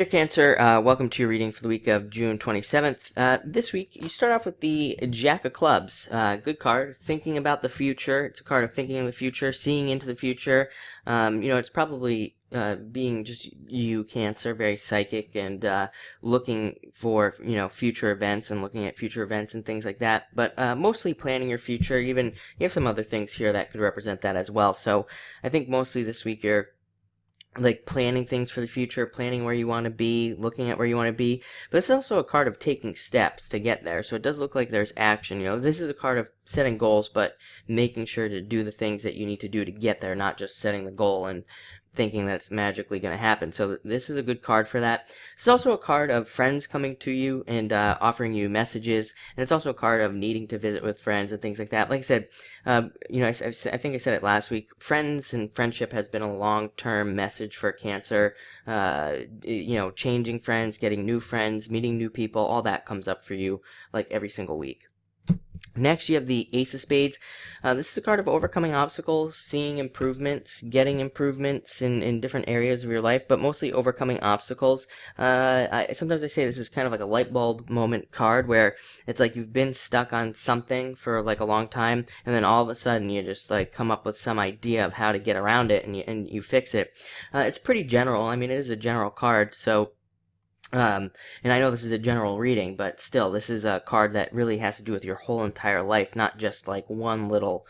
Dear Cancer, welcome to your reading for the week of June 27th. This week, you start off with the Jack of Clubs. Good card, thinking about the future. It's a card of thinking in the future, seeing into the future. It's probably being just you, Cancer, very psychic and looking for, future events and looking at future events and things like that. But mostly planning your future. Even you have some other things here that could represent that as well. So I think mostly this week you're like planning things for the future, planning where you want to be, looking at where you want to be. But it's also a card of taking steps to get there. So it does look like there's action. This is a card of setting goals, but making sure to do the things that you need to do to get there, not just setting the goal and thinking that it's magically going to happen. So this is a good card for that. It's also a card of friends coming to you and offering you messages, and it's also a card of needing to visit with friends and things like that. Like I said, I think I said it last week. Friends and friendship has been a long-term message for Cancer. Changing friends, getting new friends, meeting new people, all that comes up for you like every single week. Next, you have the Ace of Spades. This is a card of overcoming obstacles, seeing improvements, getting improvements in different areas of your life, but mostly overcoming obstacles. Sometimes I say this is kind of like a light bulb moment card where it's like you've been stuck on something for like a long time, and then all of a sudden you just like come up with some idea of how to get around it, and you fix it. It's pretty general. I mean, it is a general card, so and I know this is a general reading, but still, this is a card that really has to do with your whole entire life, not just like one little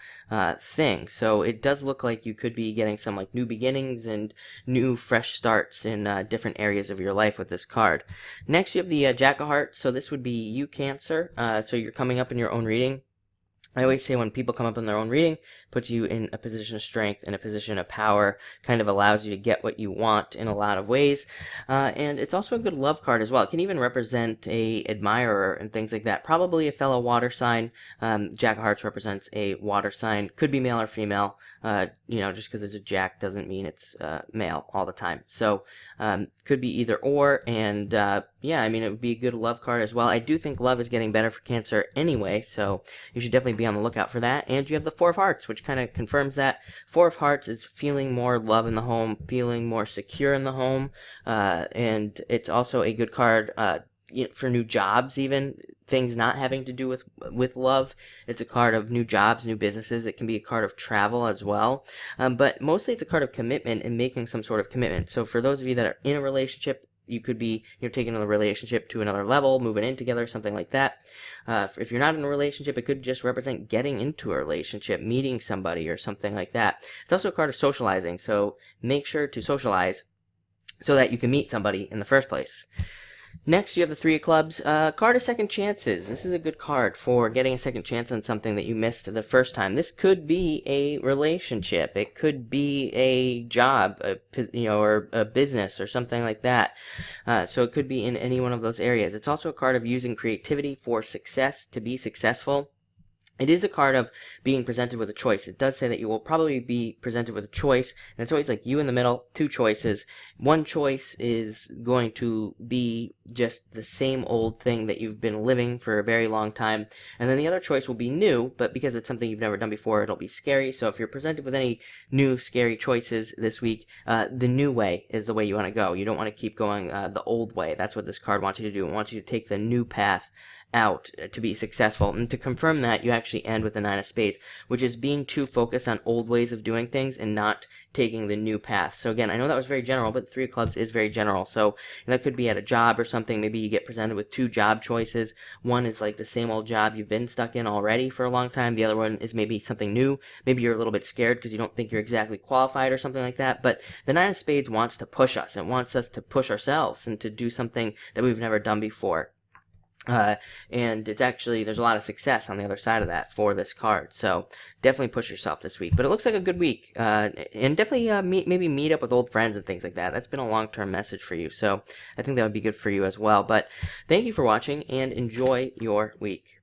thing. So it does look like you could be getting some like new beginnings and new fresh starts in different areas of your life with this card. Next, you have the Jack of Hearts. So this would be you, Cancer. So you're coming up in your own reading. I always say when people come up in their own reading, puts you in a position of strength, in a position of power, kind of allows you to get what you want in a lot of ways. And it's also a good love card as well. It can even represent a admirer and things like that. Probably a fellow water sign. Jack of Hearts represents a water sign. Could be male or female. Just because it's a jack doesn't mean it's male all the time. So could be either or. And it would be a good love card as well. I do think love is getting better for Cancer anyway, so you should definitely be on the lookout for that. And you have the Four of Hearts, which kind of confirms that. Four of Hearts is feeling more love in the home, feeling more secure in the home, and it's also a good card for new jobs, even things not having to do with love. It's a card of new jobs, new businesses. It can be a card of travel as well, but mostly it's a card of commitment and making some sort of commitment. So for those of you that are in a relationship, you could be taking the relationship to another level, moving in together, something like that. If you're not in a relationship, it could just represent getting into a relationship, meeting somebody or something like that. It's also a card of socializing, so make sure to socialize so that you can meet somebody in the first place. Next, you have the Three of Clubs, card of second chances. This is a good card for getting a second chance on something that you missed the first time. This could be a relationship. It could be a job, or a business or something like that. So it could be in any one of those areas. It's also a card of using creativity for success, to be successful. It is a card of being presented with a choice. It does say that you will probably be presented with a choice, and it's always like you in the middle, two choices. One choice is going to be just the same old thing that you've been living for a very long time, and then the other choice will be new, but because it's something you've never done before, it'll be scary. So if you're presented with any new scary choices this week, the new way is the way you want to go. You don't want to keep going the old way. That's what this card wants you to do. It wants you to take the new path out to be successful. And to confirm that, you actually end with the Nine of Spades, which is being too focused on old ways of doing things and not taking the new path. So again, I know that was very general, but the Three of Clubs is very general. So that could be at a job or something. Maybe you get presented with two job choices. One is like the same old job you've been stuck in already for a long time. The other one is maybe something new. Maybe you're a little bit scared because you don't think you're exactly qualified or something like that. But the Nine of Spades wants to push us. It wants us to push ourselves and to do something that we've never done before. And it's actually, there's a lot of success on the other side of that for this card. So definitely push yourself this week. But it looks like a good week. And definitely maybe meet up with old friends and things like that. That's been a long-term message for you. So I think that would be good for you as well. But thank you for watching and enjoy your week.